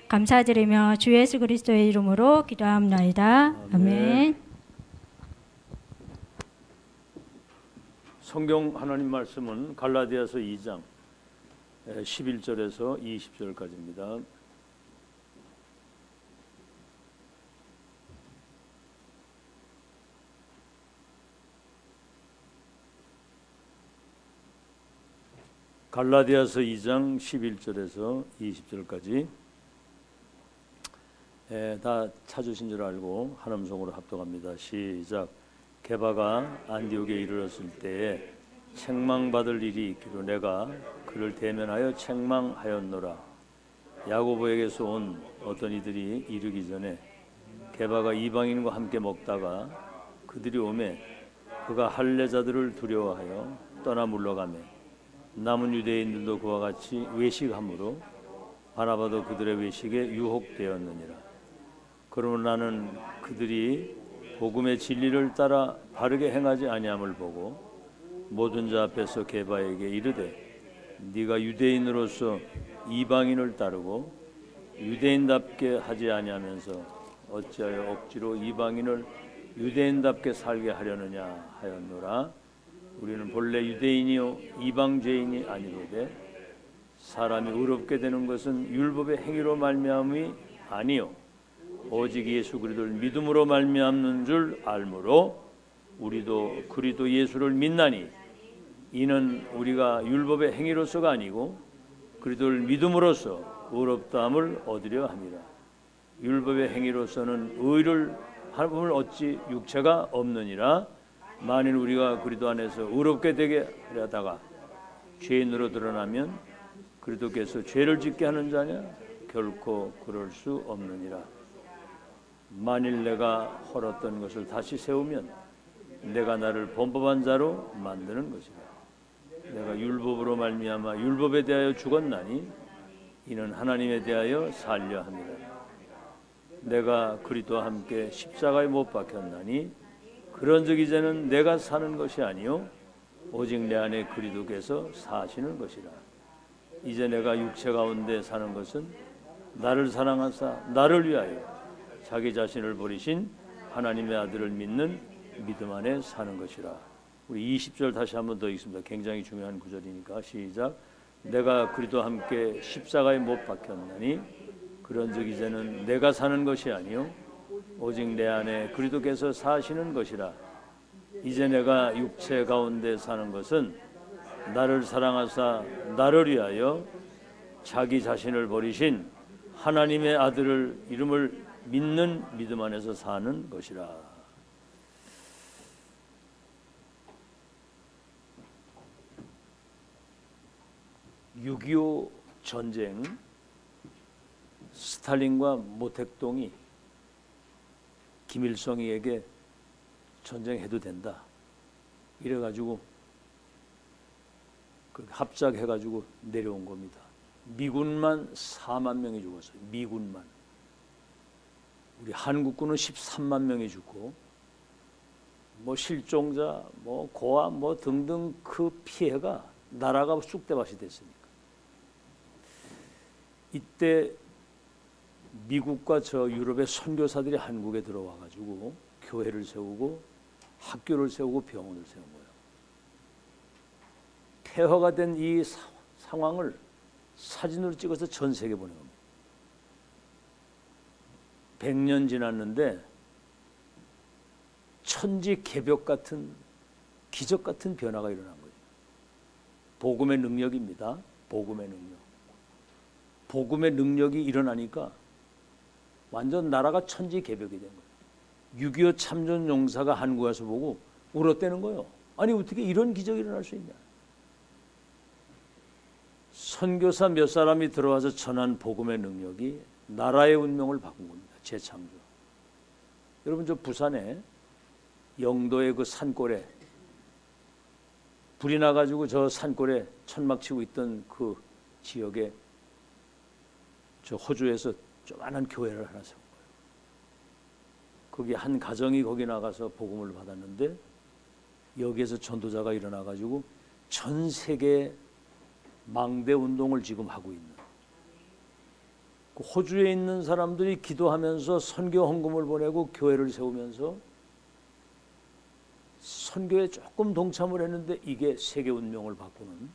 감사드리며 주 예수 그리스도의 이름으로 기도합나이다. 아멘. 성경 하나님 말씀은 갈라디아서 2장 11절에서 20절까지입니다. 갈라디아서 2장 11절에서 20절까지 다 찾으신 줄 알고 한 음성으로 합독합니다. 시작. 게바가 안디옥에 이르렀을 때에 책망받을 일이 있기로 내가 그를 대면하여 책망하였노라. 야고보에게서 온 어떤 이들이 이르기 전에 게바가 이방인과 함께 먹다가 그들이 오매 그가 할례자들을 두려워하여 떠나 물러가매 남은 유대인들도 그와 같이 외식함으로 바나바도 그들의 외식에 유혹되었느니라. 그러므로 나는 그들이 복음의 진리를 따라 바르게 행하지 아니함을 보고 모든 자 앞에서 게바에게 이르되 네가 유대인으로서 이방인을 따르고 유대인답게 하지 아니하면서 어찌하여 억지로 이방인을 유대인답게 살게 하려느냐 하였노라. 우리는 본래 유대인이요 이방 죄인이 아니로되 사람이 의롭게 되는 것은 율법의 행위로 말미암음이 아니요 오직 예수 그리스도를 믿음으로 말미암는 줄 알므로 우리도 그리스도 예수를 믿나니 이는 우리가 율법의 행위로서가 아니고 그리스도를 믿음으로써 의롭다함을 얻으려 함이라. 율법의 행위로서는 의를 함을 얻지 육체가 없느니라. 만일 우리가 그리스도 안에서 의롭게 되게 하려다가 죄인으로 드러나면 그리스도께서 죄를 짓게 하는 자냐? 결코 그럴 수 없느니라. 만일 내가 헐었던 것을 다시 세우면 내가 나를 범법한 자로 만드는 것이라. 내가 율법으로 말미암아 율법에 대하여 죽었나니 이는 하나님에 대하여 살려 함이라. 내가 그리스도와 함께 십자가에 못 박혔나니 그런즉 이제는 내가 사는 것이 아니요 오직 내 안에 그리스도께서 사시는 것이라. 이제 내가 육체 가운데 사는 것은 나를 사랑하사 나를 위하여 자기 자신을 버리신 하나님의 아들을 믿는 믿음 안에 사는 것이라. 우리 20절 다시 한번 더 읽습니다. 굉장히 중요한 구절이니까 시작. 내가 그리스도와 함께 십자가에 못 박혔나니 그런즉 이제는 내가 사는 것이 아니요 오직 내 안에 그리스도께서 사시는 것이라. 이제 내가 육체 가운데 사는 것은 나를 사랑하사 나를 위하여 자기 자신을 버리신 하나님의 아들을 이름을 믿는 믿음 안에서 사는 것이라. 6.25 전쟁 스탈린과 모택동이 김일성에게 전쟁해도 된다 이래가지고 합작해가지고 내려온 겁니다. 미군만 4만 명이 죽었어요. 미군만. 우리 한국군은 13만 명이 죽고 뭐 실종자, 뭐 고아, 뭐 등등 그 피해가 나라가 쑥대밭이 됐으니까. 이때 미국과 저 유럽의 선교사들이 한국에 들어와가지고 교회를 세우고 학교를 세우고 병원을 세운 거예요. 폐허가 된 이 상황을 사진으로 찍어서 전 세계 보낸 겁니다. 100년 지났는데 천지개벽 같은 기적 같은 변화가 일어난 거죠. 복음의 능력입니다. 복음의 능력. 복음의 능력이 일어나니까 완전 나라가 천지개벽이 된 거예요. 6.25 참전용사가 한국에 와서 보고 울었다는 거예요. 아니 어떻게 이런 기적이 일어날 수 있냐. 선교사 몇 사람이 들어와서 전한 복음의 능력이 나라의 운명을 바꾼 겁니다. 재창조. 여러분 저 부산에 영도의 그 산골에 불이 나가지고 저 산골에 천막 치고 있던 그 지역에 저 호주에서 조그마한 교회를 하나 세운 거예요. 거기 한 가정이 거기 나가서 복음을 받았는데 여기에서 전도자가 일어나가지고 전 세계 망대 운동을 지금 하고 있는 그 호주에 있는 사람들이 기도하면서 선교 헌금을 보내고 교회를 세우면서 선교에 조금 동참을 했는데 이게 세계 운명을 바꾸는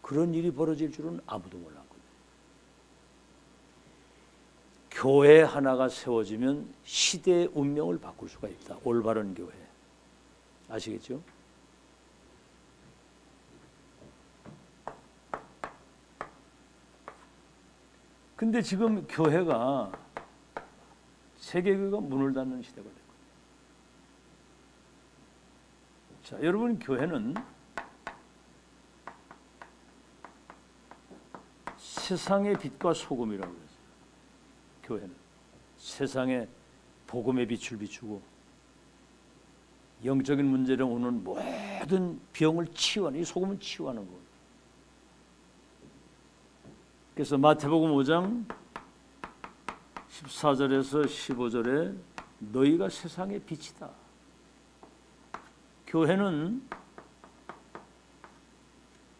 그런 일이 벌어질 줄은 아무도 몰랐거든요. 교회 하나가 세워지면 시대의 운명을 바꿀 수가 있다. 올바른 교회. 아시겠죠? 근데 지금 교회가 세계교회가 문을 닫는 시대가 됐거든요. 자, 여러분 교회는 세상의 빛과 소금이라고 그랬어요. 교회는 세상에 복음의 빛을 비추고 영적인 문제로 오는 모든 병을 치유하는, 이 소금은 치유하는 거예요. 그래서 마태복음 5장 14절에서 15절에 너희가 세상의 빛이다. 교회는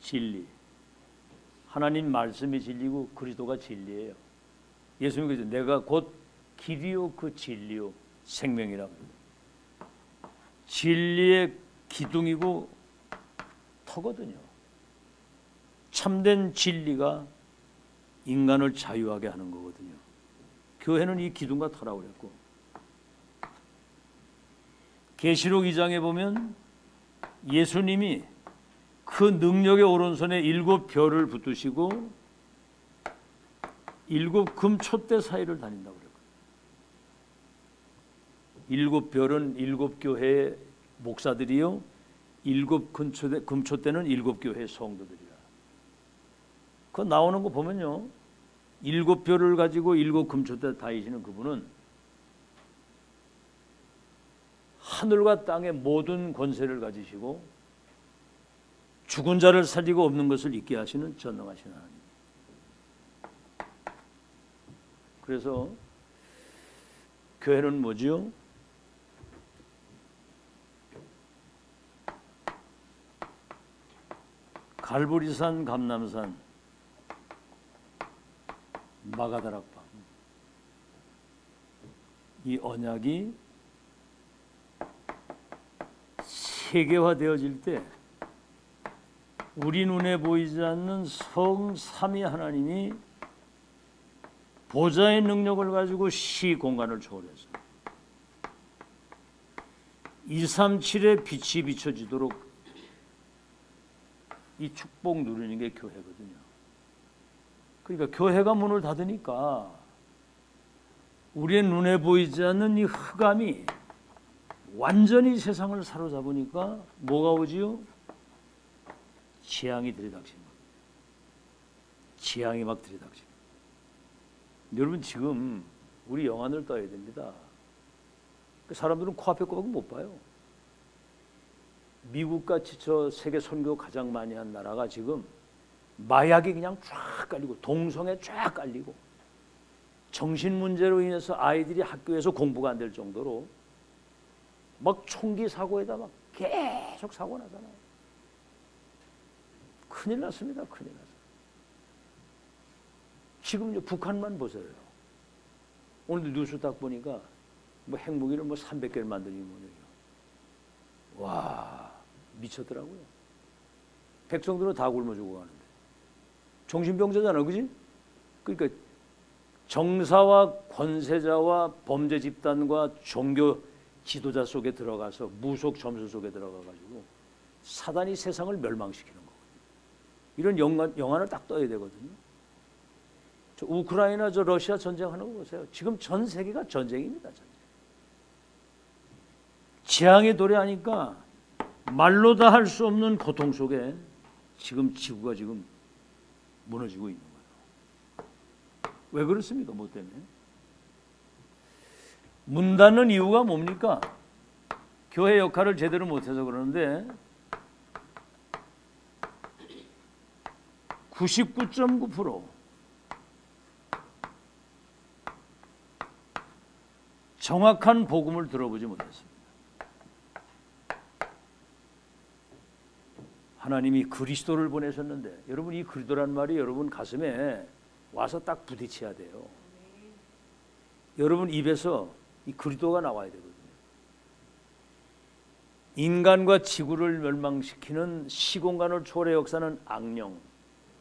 진리, 하나님 말씀이 진리고 그리스도가 진리예요. 예수님께서 내가 곧 길이요 그 진리요 생명이라고. 진리의 기둥이고 터거든요. 참된 진리가 인간을 자유하게 하는 거거든요. 교회는 이 기둥과 터라고 그랬고, 계시록 2장에 보면 예수님이 그 능력의 오른손에 7 별을 붙드시고 7 금촛대 사이를 다닌다고 그랬거든요. 7 별은 7 교회의 목사들이요, 7 금촛대는 7 교회의 성도들이라. 그 나오는 거 보면요, 7 별을 가지고 7 금촛대 다니시는 그분은 하늘과 땅의 모든 권세를 가지시고 죽은 자를 살리고 없는 것을 잊게 하시는 전능하신 하나님. 그래서 교회는 뭐지요? 갈보리산, 감람산, 마가다락방, 이 언약이 세계화되어질 때 우리 눈에 보이지 않는 성삼위 하나님이 보좌의 능력을 가지고 시공간을 초월해서 237의 빛이 비춰지도록 이 축복 누리는 게 교회거든요. 그러니까 교회가 문을 닫으니까 우리의 눈에 보이지 않는 이 흑암이 완전히 세상을 사로잡으니까 뭐가 오지요? 재앙이 들이닥치는 거예요. 재앙이 막 들이닥치는 거예요. 여러분 지금 우리 영안을 떠야 됩니다. 사람들은 코앞에 거밖에 못 봐요. 미국같이 저 세계 선교 가장 많이 한 나라가 지금 마약이 그냥 쫙 깔리고 동성애 쫙 깔리고 정신 문제로 인해서 아이들이 학교에서 공부가 안 될 정도로 막 총기 사고에다 막 계속 사고 나잖아요. 큰일 났습니다. 큰일 났어요. 지금 북한만 보세요. 오늘도 뉴스 딱 보니까 뭐 핵무기를 뭐 300개를 만드는 거예요. 와, 미쳤더라고요. 백성들은 다 굶어 죽어가는데 정신병자잖아, 그지? 그러니까 정사와 권세자와 범죄 집단과 종교 지도자 속에 들어가서 무속 점수 속에 들어가가지고 사단이 세상을 멸망시키는 거거든요. 이런 영안을 딱 떠야 되거든요. 저 우크라이나 저 러시아 전쟁하는 거 보세요. 지금 전 세계가 전쟁입니다. 전쟁. 재앙의 도래하니까 말로 다 할 수 없는 고통 속에 지금 지구가 지금 무너지고 있는 거예요. 왜 그렇습니까? 뭐 때문에? 문 닫는 이유가 뭡니까? 교회 역할을 제대로 못해서 그러는데 99.9% 정확한 복음을 들어보지 못했습니다. 하나님이 그리스도를 보내셨는데, 여러분 이 그리스도란 말이 여러분 가슴에 와서 딱 부딪혀야 돼요. 여러분 입에서 이 그리스도가 나와야 되거든요. 인간과 지구를 멸망시키는 시공간을 초월의 역사는 악령,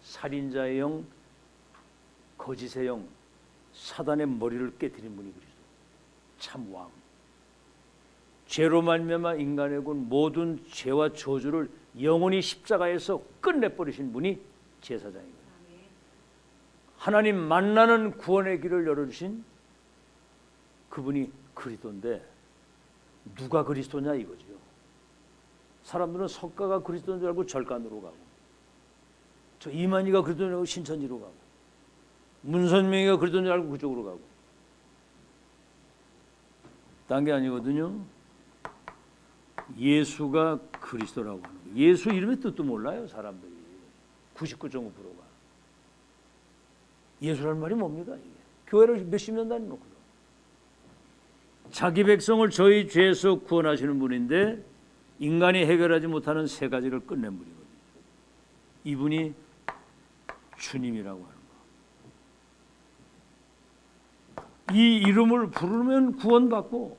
살인자의 영, 거짓의 영, 사단의 머리를 깨뜨린 분이 그리스도. 참 왕. 죄로 말미암아 인간의 군 모든 죄와 저주를 영원히 십자가에서 끝내버리신 분이 제사장입니다. 하나님 만나는 구원의 길을 열어주신 그분이 그리스도인데 누가 그리스도냐 이거죠. 사람들은 석가가 그리스도인 줄 알고 절간으로 가고, 저 이만희가 그리스도인 줄 알고 신천지로 가고, 문선명이가 그리스도인 줄 알고 그쪽으로 가고. 딴 게 아니거든요. 예수가 그리스도라고 하는 거예요. 예수 이름의 뜻도 몰라요 사람들이. 99.5%가. 예수라는 말이 뭡니까? 이게. 교회를 몇십 년 다니놓고 자기 백성을 저희 죄에서 구원하시는 분인데 인간이 해결하지 못하는 세 가지를 끝낸 분이거든요. 이분이 주님이라고 하는 거. 이 이름을 부르면 구원받고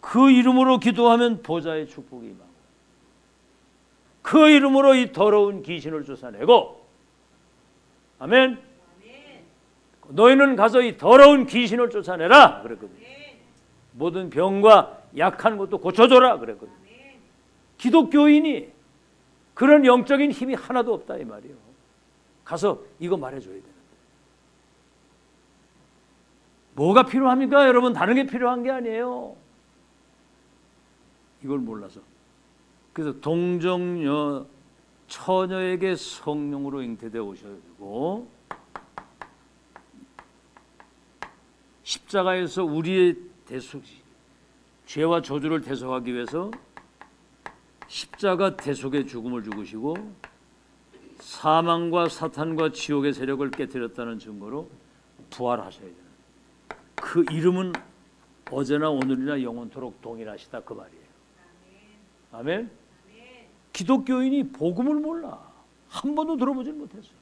그 이름으로 기도하면 보좌의 축복이 임하고 그 이름으로 이 더러운 귀신을 쫓아내고, 아멘. 너희는 가서 이 더러운 귀신을 쫓아내라 그랬거든요. 모든 병과 약한 것도 고쳐줘라 그랬거든요. 기독교인이 그런 영적인 힘이 하나도 없다 이 말이에요. 가서 이거 말해줘야 되는데 뭐가 필요합니까? 여러분 다른 게 필요한 게 아니에요. 이걸 몰라서. 그래서 동정녀 처녀에게 성령으로 잉태되어 오셔야 되고 십자가에서 우리의 대속, 죄와 저주를 대속하기 위해서 십자가 대속의 죽음을 죽으시고 사망과 사탄과 지옥의 세력을 깨뜨렸다는 증거로 부활하셔야 돼요. 그 이름은 어제나 오늘이나 영원토록 동일하시다 그 말이에요. 아멘. 기독교인이 복음을 몰라. 한 번도 들어보질 못했어요.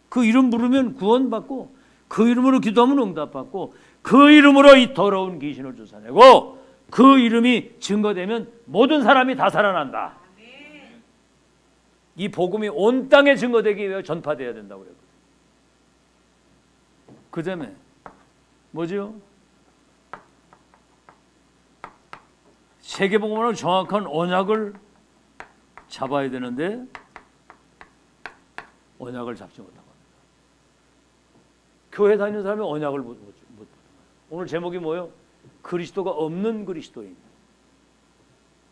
그 이름 부르면 구원받고 그 이름으로 기도하면 응답받고 그 이름으로 이 더러운 귀신을 쫓아내고 그 이름이 증거되면 모든 사람이 다 살아난다. 이 복음이 온 땅에 증거되기 위해 전파되어야 된다고 그랬거든요. 그 다음에 뭐죠? 세계복음으로 정확한 언약을 잡아야 되는데 언약을 잡지 못하고 교회 다니는 사람이 언약을 못. 오늘 제목이 뭐예요? 그리스도가 없는 그리스도인.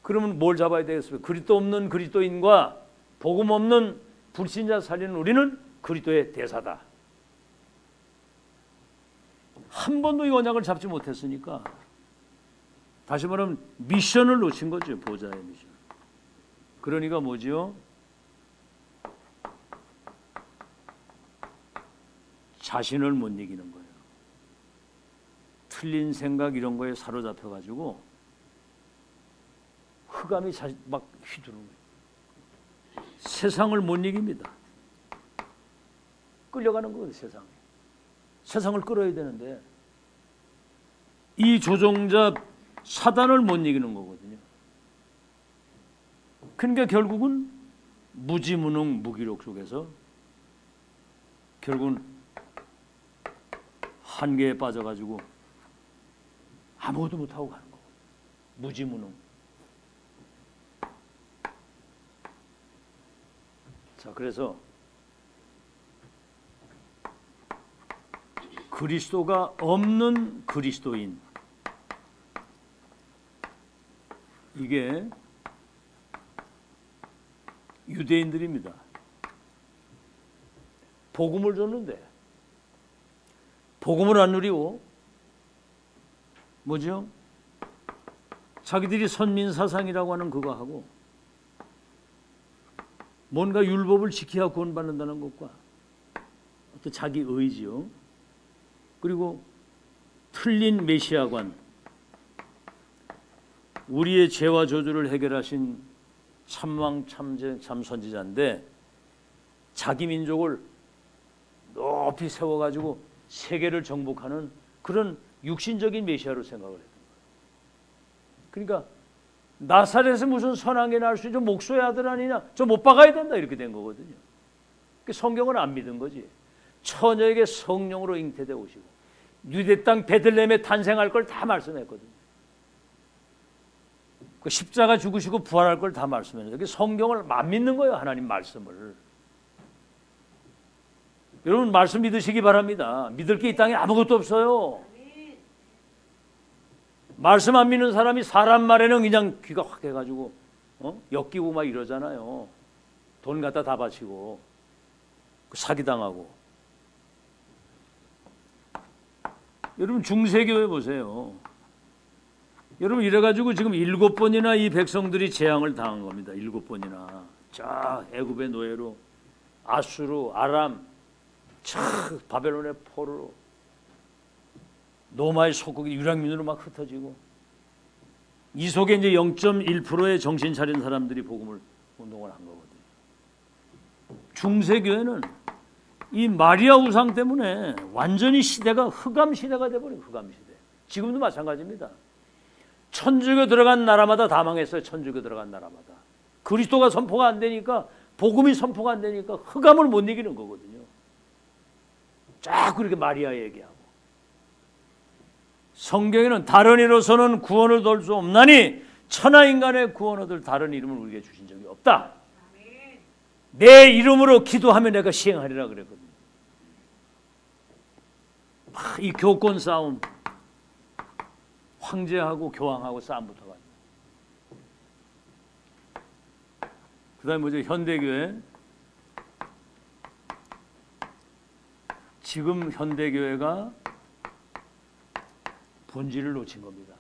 그러면 뭘 잡아야 되겠습니까? 그리스도 없는 그리스도인과 복음 없는 불신자 살리는 우리는 그리스도의 대사다. 한 번도 이 언약을 잡지 못했으니까 다시 말하면 미션을 놓친 거죠. 보좌의 미션. 그러니까 뭐지요? 자신을 못 이기는 거예요. 틀린 생각 이런 거에 사로잡혀가지고 흑암이 막 휘두르는 거예요. 세상을 못 이깁니다. 끌려가는 거예요. 세상에. 세상을 끌어야 되는데 이 조종자 사단을 못 이기는 거거든요. 그러니까 결국은 무지무능 무기력 속에서 결국은 한계에 빠져가지고 아무것도 못하고 가는 거고. 무지무능. 자, 그래서 그리스도가 없는 그리스도인, 이게 유대인들입니다. 복음을 줬는데 복음을 안 누리고 뭐죠? 자기들이 선민사상이라고 하는 그거 하고 뭔가 율법을 지켜야 구원받는다는 것과 또 자기 의지요. 그리고 틀린 메시아관, 우리의 죄와 저주를 해결하신 참왕 참선지자인데 자기 민족을 높이 높이 세워가지고 세계를 정복하는 그런 육신적인 메시아로 생각을 했던 거예요. 그러니까 나사렛에 무슨 선한 게 날 수 있죠? 목소의 아들 아니냐? 저 못 박아야 된다 이렇게 된 거거든요. 성경을 안 믿은 거지. 처녀에게 성령으로 잉태되어 오시고 유대 땅 베들레헴에 탄생할 걸 다 말씀했거든요. 그 십자가 죽으시고 부활할 걸 다 말씀했는데 성경을 안 믿는 거예요. 하나님 말씀을. 여러분 말씀 믿으시기 바랍니다. 믿을 게 이 땅에 아무것도 없어요. 말씀 안 믿는 사람이 사람 말에는 그냥 귀가 확 해가지고 엮이고 막 이러잖아요. 돈 갖다 다 바치고 사기당하고. 여러분 중세교회 보세요. 여러분 이래가지고 지금 7번이나 이 백성들이 재앙을 당한 겁니다. 7번이나. 자 애굽의 노예로 아수르, 아람, 바벨론의 포로로 노마의 속국이 유랑민으로 막 흩어지고 이 속에 이제 0.1%의 정신 차린 사람들이 복음을 운동을 한 거거든요. 중세교회는 이 마리아 우상 때문에 완전히 시대가 흑암 시대가 돼버린 흑암 시대. 지금도 마찬가지입니다. 천주교 들어간 나라마다 다 망했어요. 천주교 들어간 나라마다. 그리스도가 선포가 안 되니까 복음이 선포가 안 되니까 흑암을 못 이기는 거거든요. 자꾸 이렇게 마리아 얘기하고. 성경에는 다른 이로서는 구원을 얻을 수 없나니 천하 인간의 구원 얻을 다른 이름을 우리에게 주신 적이 없다. 내 이름으로 기도하면 내가 시행하리라 그랬거든요. 이 교권 싸움, 황제하고 교황하고 싸움 붙어가지고. 그다음에 뭐죠? 현대교회. 지금 현대교회가 본질을 놓친 겁니다.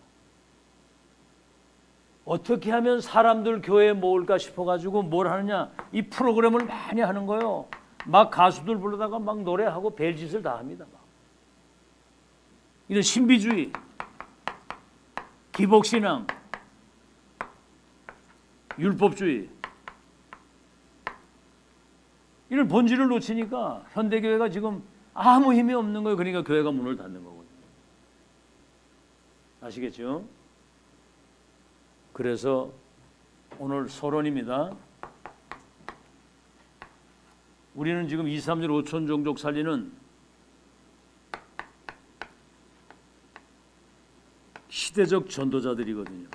어떻게 하면 사람들 교회에 모을까 싶어가지고 뭘 하느냐? 이 프로그램을 많이 하는 거예요. 막 가수들 부르다가 막 노래하고 별짓을 다 합니다. 막. 이런 신비주의, 기복신앙, 율법주의 이런 본질을 놓치니까 현대교회가 지금 아무 힘이 없는 거예요. 그러니까 교회가 문을 닫는 거거든요. 아시겠죠? 그래서 오늘 서론입니다. 우리는 지금 2, 3일 5천 종족 살리는 시대적 전도자들이거든요.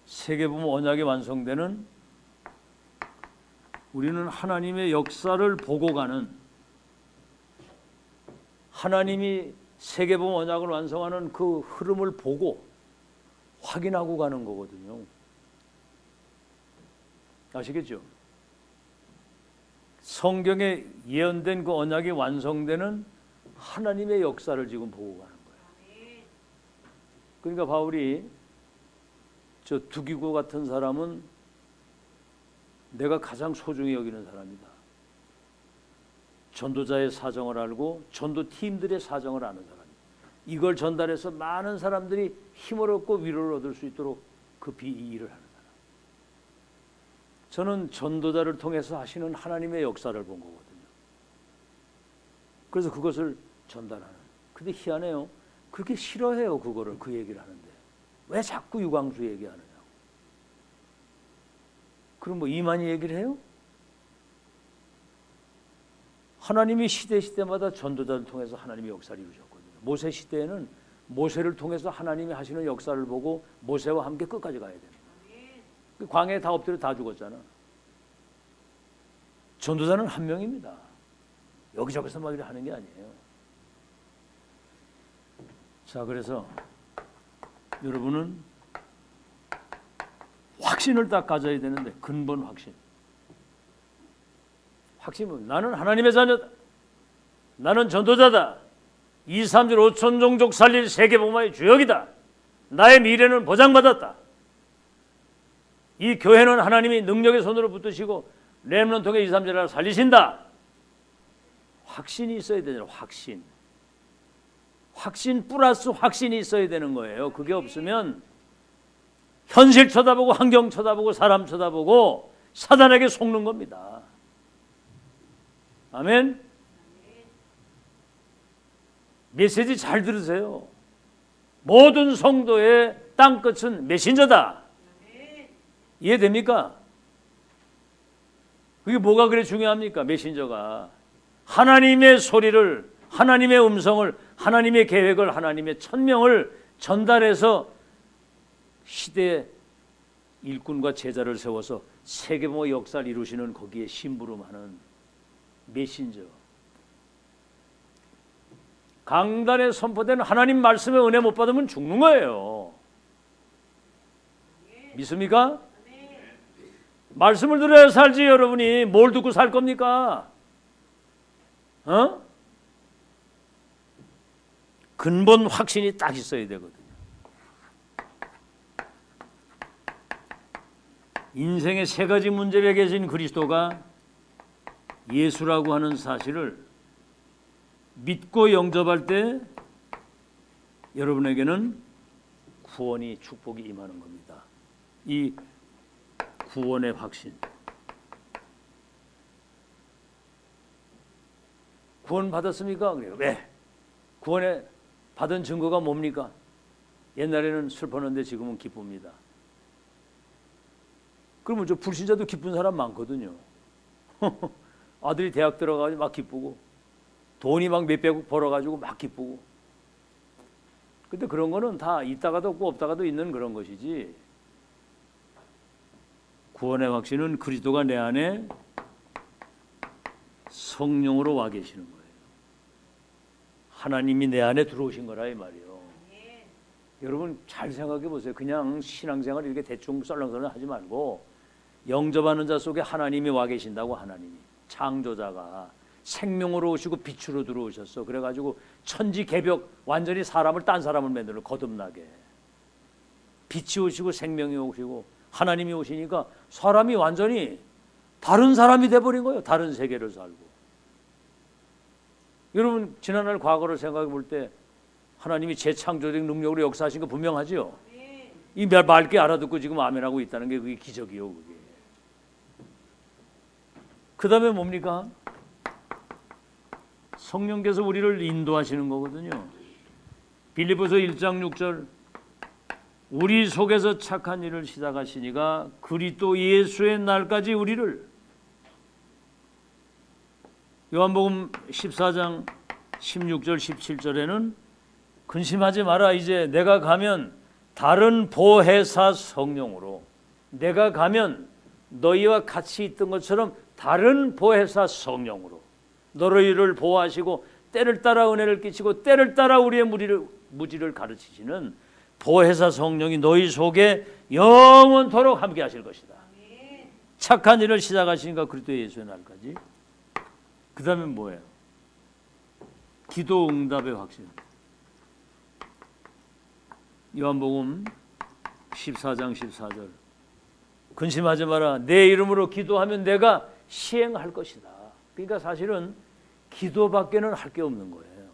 세계복음 언약이 완성되는 우리는 하나님의 역사를 보고 가는 하나님이 세계복음 언약을 완성하는 그 흐름을 보고 확인하고 가는 거거든요. 아시겠죠? 성경에 예언된 그 언약이 완성되는 하나님의 역사를 지금 보고 가는 거예요. 그러니까 바울이 저 두기고 같은 사람은 내가 가장 소중히 여기는 사람이다. 전도자의 사정을 알고 전도팀들의 사정을 아는 사람이다. 이걸 전달해서 많은 사람들이 힘을 얻고 위로를 얻을 수 있도록 급히 이 일을 하는 사람. 저는 전도자를 통해서 하시는 하나님의 역사를 본 거거든요. 그래서 그것을 전달하는. 근데 희한해요. 그렇게 싫어해요. 그거를 그 얘기를 하는데 왜 자꾸 유광수 얘기하느냐고. 그럼 뭐 이만희 얘기를 해요? 하나님이 시대마다 전도자를 통해서 하나님의 역사를 이루셨거든요. 모세 시대에는 모세를 통해서 하나님이 하시는 역사를 보고 모세와 함께 끝까지 가야 됩니다. 광야에 다 엎드려 다 죽었잖아. 전도자는 한 명입니다. 여기저기서 막 이렇게 하는 게 아니에요. 자, 그래서 여러분은 확신을 딱 가져야 되는데 근본 확신. 확신은 나는 하나님의 자녀다. 나는 전도자다. 2, 3일 5천 종족 살릴 세계복음화의 주역이다. 나의 미래는 보장받았다. 이 교회는 하나님이 능력의 손으로 붙드시고 렘넌트가 2, 3일을 살리신다. 확신이 있어야 되잖아요. 확신. 확신 플러스 확신이 있어야 되는 거예요. 그게 없으면 현실 쳐다보고 환경 쳐다보고 사람 쳐다보고 사단에게 속는 겁니다. 아멘. 메시지 잘 들으세요. 모든 성도의 땅끝은 메신저다. 이해됩니까? 그게 뭐가 그래 중요합니까? 메신저가 하나님의 소리를, 하나님의 음성을, 하나님의 계획을, 하나님의 천명을 전달해서 시대의 일꾼과 제자를 세워서 세계보 역사를 이루시는 거기에 심부름하는 메신저. 강단에 선포된 하나님 말씀의 은혜 못 받으면 죽는 거예요. 믿습니까? 말씀을 들어야 살지. 여러분이 뭘 듣고 살 겁니까? 근본 확신이 딱 있어야 되거든요. 인생의 세 가지 문제에 계신 그리스도가 예수라고 하는 사실을 믿고 영접할 때 여러분에게는 구원이, 축복이 임하는 겁니다. 이 구원의 확신. 구원 받았습니까? 그래요. 왜? 구원에 받은 증거가 뭡니까? 옛날에는 슬펐는데 지금은 기쁩니다. 그러면 저 불신자도 기쁜 사람 많거든요. 아들이 대학 들어가서 막 기쁘고, 돈이 막 몇백억 벌어가지고 막 기쁘고. 근데 그런 거는 다 있다가도 없고 없다가도 있는 그런 것이지. 구원의 확신은 그리스도가 내 안에 성령으로 와 계시는 거예요. 하나님이 내 안에 들어오신 거라 이 말이에요. 여러분 잘 생각해 보세요. 그냥 신앙생활 이렇게 대충 썰렁썰렁 하지 말고 영접하는 자 속에 하나님이 와 계신다고. 하나님이 창조자가 생명으로 오시고 빛으로 들어오셨어. 그래가지고 천지개벽 완전히 사람을 딴 사람을 만들어 거듭나게. 빛이 오시고 생명이 오시고 하나님이 오시니까 사람이 완전히 다른 사람이 돼버린 거예요. 다른 세계를 살고. 여러분 지난날 과거를 생각해 볼 때 하나님이 재창조적 능력으로 역사하신 거 분명하죠. 이 맑게 알아듣고 지금 아멘하고 있다는 게 그게 기적이요. 그게. 그 다음에 뭡니까? 성령께서 우리를 인도하시는 거거든요. 빌립보서 1장 6절 우리 속에서 착한 일을 시작하시니가 그리스도 예수의 날까지 우리를. 요한복음 14장 16절 17절에는 근심하지 마라. 이제 내가 가면 다른 보혜사 성령으로, 내가 가면 너희와 같이 있던 것처럼 다른 보혜사 성령으로 너희를 보호하시고 때를 따라 은혜를 끼치고 때를 따라 우리의 무지를 가르치시는 보혜사 성령이 너희 속에 영원토록 함께 하실 것이다. 착한 일을 시작하시니까 그리스도 예수의 날까지. 그 다음에 뭐예요? 기도 응답의 확신. 요한복음 14장 14절 근심하지 마라. 내 이름으로 기도하면 내가 시행할 것이다. 그러니까 사실은 기도밖에는 할 게 없는 거예요.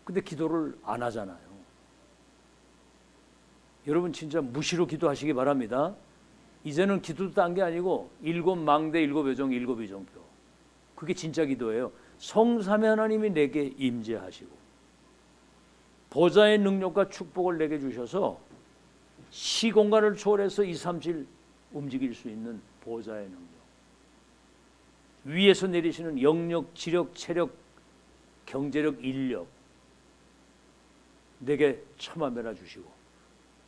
근데 기도를 안 하잖아요. 여러분 진짜 무시로 기도하시기 바랍니다. 이제는 기도도 딴 게 아니고 일곱 망대 일곱 요정 일곱 이정표. 그게 진짜 기도예요. 성삼위 하나님이 내게 임재하시고 보좌의 능력과 축복을 내게 주셔서 시공간을 초월해서 2, 3, 7 움직일 수 있는 보좌의 능력. 위에서 내리시는 영력, 지력, 체력, 경제력, 인력 내게 천만배나 주시고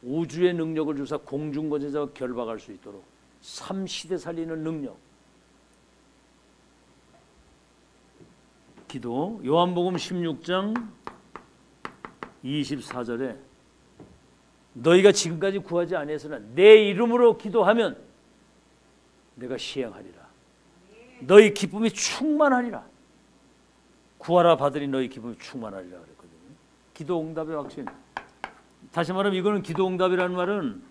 우주의 능력을 주사 공중거제자와 결박할 수 있도록 삼시대 살리는 능력. 기도 요한복음 16장 24절에 너희가 지금까지 구하지 아니했으나 내 이름으로 기도하면 내가 시행하리라. 너희 기쁨이 충만하리라. 구하라 받으리 너희 기쁨이 충만하리라 그랬거든요. 기도 응답의 확신. 다시 말하면 이거는 기도 응답이라는 말은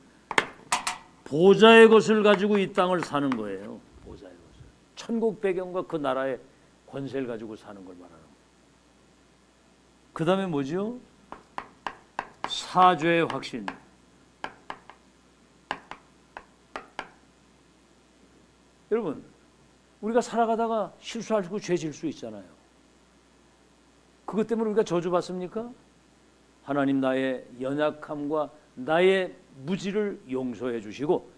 보좌의 것을 가지고 이 땅을 사는 거예요. 보좌의 것을. 천국 배경과 그 나라의 권세를 가지고 사는 걸 말하는 거예요. 그 다음에 뭐죠? 사죄의 확신. 여러분 우리가 살아가다가 실수하고 죄 질 수 있잖아요. 그것 때문에 우리가 저주받습니까? 하나님 나의 연약함과 나의 무지를 용서해 주시고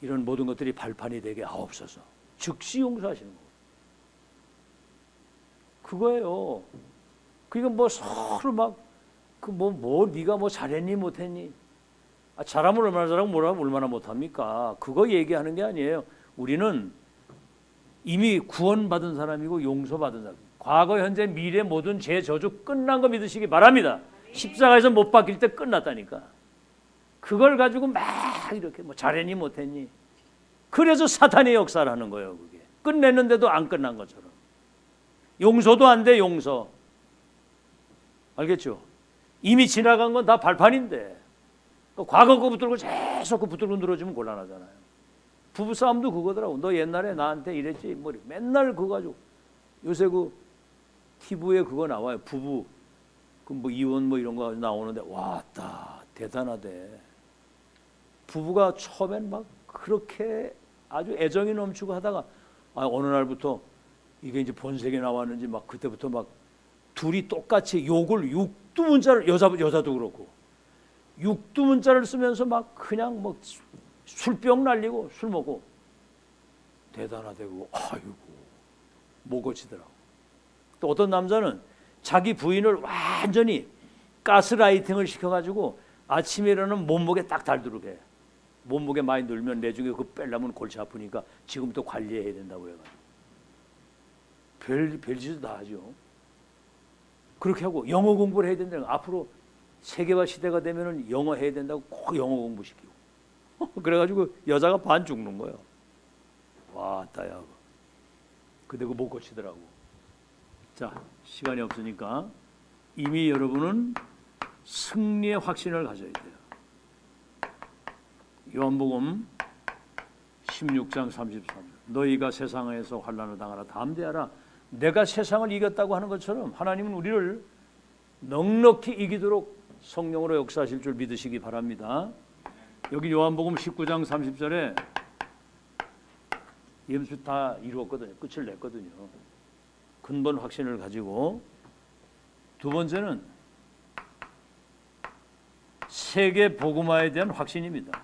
이런 모든 것들이 발판이 되게 하옵소서. 즉시 용서하시는 거예요. 그거예요. 그러니까 뭐 서로 막 네가 뭐 잘했니 못했니? 잘하면 얼마나 잘하고 뭐라면 얼마나 못합니까? 그거 얘기하는 게 아니에요. 우리는 이미 구원받은 사람이고 용서받은 사람. 과거, 현재, 미래 모든 죄, 저주 끝난 거 믿으시기 바랍니다. 십자가에서 못 박힐 때 끝났다니까. 그걸 가지고 막 이렇게 뭐 잘했니 못했니? 그래서 사탄의 역사를 하는 거예요. 그게 끝냈는데도 안 끝난 것처럼. 용서도 안 돼. 용서. 알겠죠? 이미 지나간 건 다 발판인데 과거 거 붙들고 계속 그 붙들고 늘어지면 곤란하잖아요. 부부싸움도 그거더라고. 너 옛날에 나한테 이랬지. 뭐 맨날 그거 가지고. 요새 그 TV에 그거 나와요. 부부 그 뭐 이혼 뭐 이런 거 나오는데 왔다 대단하대. 부부가 처음엔 막 그렇게 아주 애정이 넘치고 하다가 어느 날부터 이게 이제 본색에 나왔는지 막 그때부터 막 둘이 똑같이 욕을 육두문자를 여자도 그렇고 육두문자를 쓰면서 막 그냥 뭐 술병 날리고 술 먹고 대단하다고. 아이고 못 고치더라고. 또 어떤 남자는 자기 부인을 완전히 가스라이팅을 시켜가지고 아침에 일어나면 몸무게 딱 달도록 해. 몸무게 많이 늘면 내중에 그거 빼려면 골치 아프니까 지금부터 관리해야 된다고 해가지고 별짓을 다 하죠. 그렇게 하고 영어 공부를 해야 된다는 거. 앞으로 세계화 시대가 되면은 영어 해야 된다고 꼭 영어 공부시키고 그래가지고 여자가 반 죽는 거예요. 와 따야 근데 그거 못 고치더라고. 자 시간이 없으니까 이미 여러분은 승리의 확신을 가져야 돼요. 요한복음 16장 33절 너희가 세상에서 환난을 당하라 담대하라. 내가 세상을 이겼다고 하는 것처럼 하나님은 우리를 넉넉히 이기도록 성령으로 역사하실 줄 믿으시기 바랍니다. 여기 요한복음 19장 30절에 예수 다 이루었거든요. 끝을 냈거든요. 근본 확신을 가지고. 두 번째는 세계 복음화에 대한 확신입니다.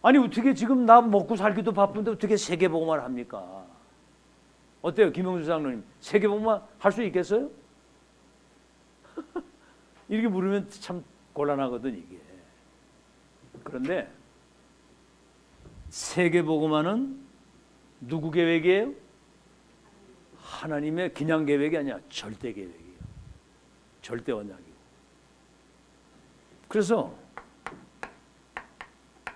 아니 어떻게 지금 나 먹고 살기도 바쁜데 어떻게 세계 복음화를 합니까? 어때요, 김영수 장로님? 세계 복음화 할 수 있겠어요? 이렇게 물으면 참 곤란하거든 이게. 그런데 세계 복음화는 누구 계획이에요? 하나님의 그냥 계획이 아니야. 절대 계획이에요. 절대 언약이고. 그래서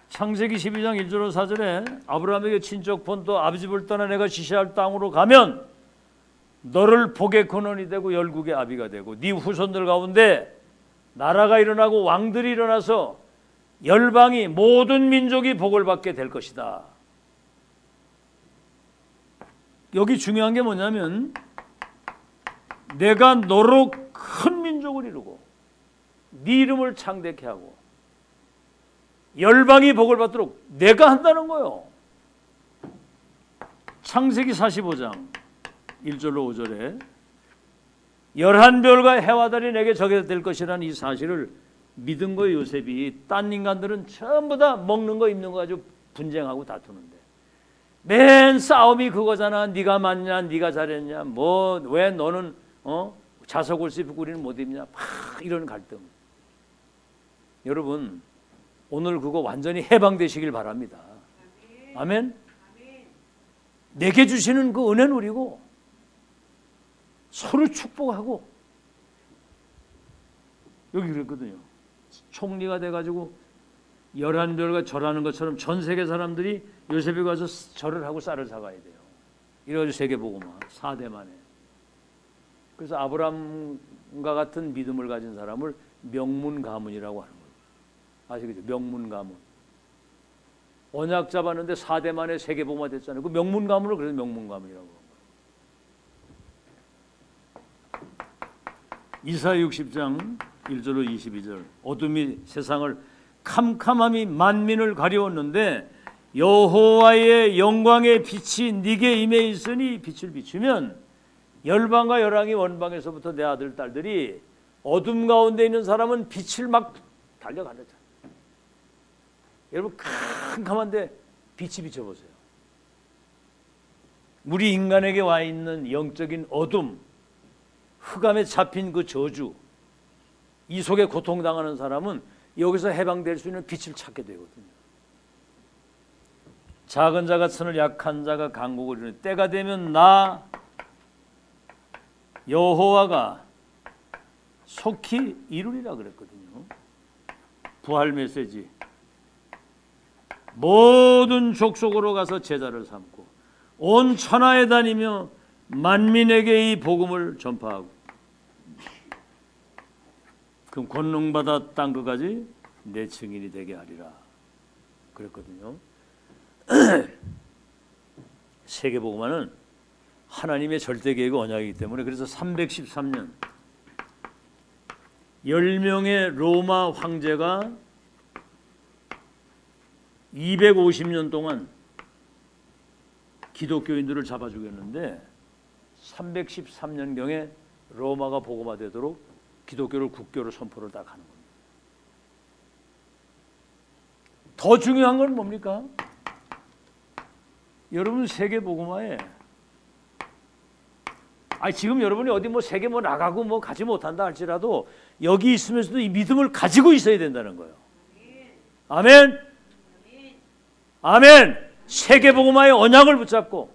창세기 12장 1절로 4절에 아브라함에게 친척 본토 아비집을 떠나 내가 지시할 땅으로 가면 너를 복의 근원이 되고 열국의 아비가 되고 네 후손들 가운데 나라가 일어나고 왕들이 일어나서 열방이 모든 민족이 복을 받게 될 것이다. 여기 중요한 게 뭐냐면 내가 너로 큰 민족을 이루고 네 이름을 창대케 하고 열방이 복을 받도록 내가 한다는 거예요. 창세기 45장 1절로 5절에 11별과 해와 달이 내게 적이 될 것이라는 이 사실을 믿은 거예요. 요셉이. 딴 인간들은 전부 다 먹는 거 입는 거 가지고 분쟁하고 다투는데 맨 싸움이 그거잖아. 네가 맞냐, 네가 잘했냐, 뭐 왜 너는 자석 옷 입고 우리는 못 입냐, 막 이런 갈등. 여러분 오늘 그거 완전히 해방되시길 바랍니다. 아멘. 내게 주시는 그 은혜는 우리고 서로 축복하고. 여기 그랬거든요. 총리가 돼가지고 11별과 절하는 것처럼 전 세계 사람들이 요셉에 가서 절을 하고 쌀을 사가야 돼요. 이래가지고 세계복음화 4대 만에. 그래서 아브라함과 같은 믿음을 가진 사람을 명문가문이라고 하는 거예요. 아시겠죠? 명문가문. 언약 잡았는데 4대 만에 세계복음화 됐잖아요. 그 명문가문을 그래서 명문가문이라고 하는 거예요. 이사야 60장 1절로 22절 어둠이 세상을 캄캄함이 만민을 가리웠는데 여호와의 영광의 빛이 네게 임해 있으니 빛을 비추면 열방과 열왕이 원방에서부터 내 아들 딸들이 어둠 가운데 있는 사람은 빛을 막 달려가는 거죠. 여러분 캄캄한데 빛이 비춰보세요. 우리 인간에게 와 있는 영적인 어둠, 흑암에 잡힌 그 저주, 이 속에 고통당하는 사람은 여기서 해방될 수 있는 빛을 찾게 되거든요. 작은 자가 선을 약한 자가 강국을 이루는 때가 되면 나 여호와가 속히 이루리라 그랬거든요. 부활 메시지. 모든 족속으로 가서 제자를 삼고 온 천하에 다니며 만민에게 이 복음을 전파하고. 그럼 권능받아 땅 끝까지 내 증인이 되게 하리라 그랬거든요. 세계복음화는 하나님의 절대 계획 언약이기 때문에 그래서 313년 10명의 로마 황제가 250년 동안 기독교인들을 잡아 죽였는데 313년경에 로마가 복음화되도록 기독교를 국교로 선포를 딱 하는 겁니다. 더 중요한 건 뭡니까? 여러분 세계 복음화에 지금 여러분이 어디 뭐 세계 뭐 나가고 뭐 가지 못한다 할지라도 여기 있으면서도 이 믿음을 가지고 있어야 된다는 거예요. 아멘. 아멘. 세계 복음화의 언약을 붙잡고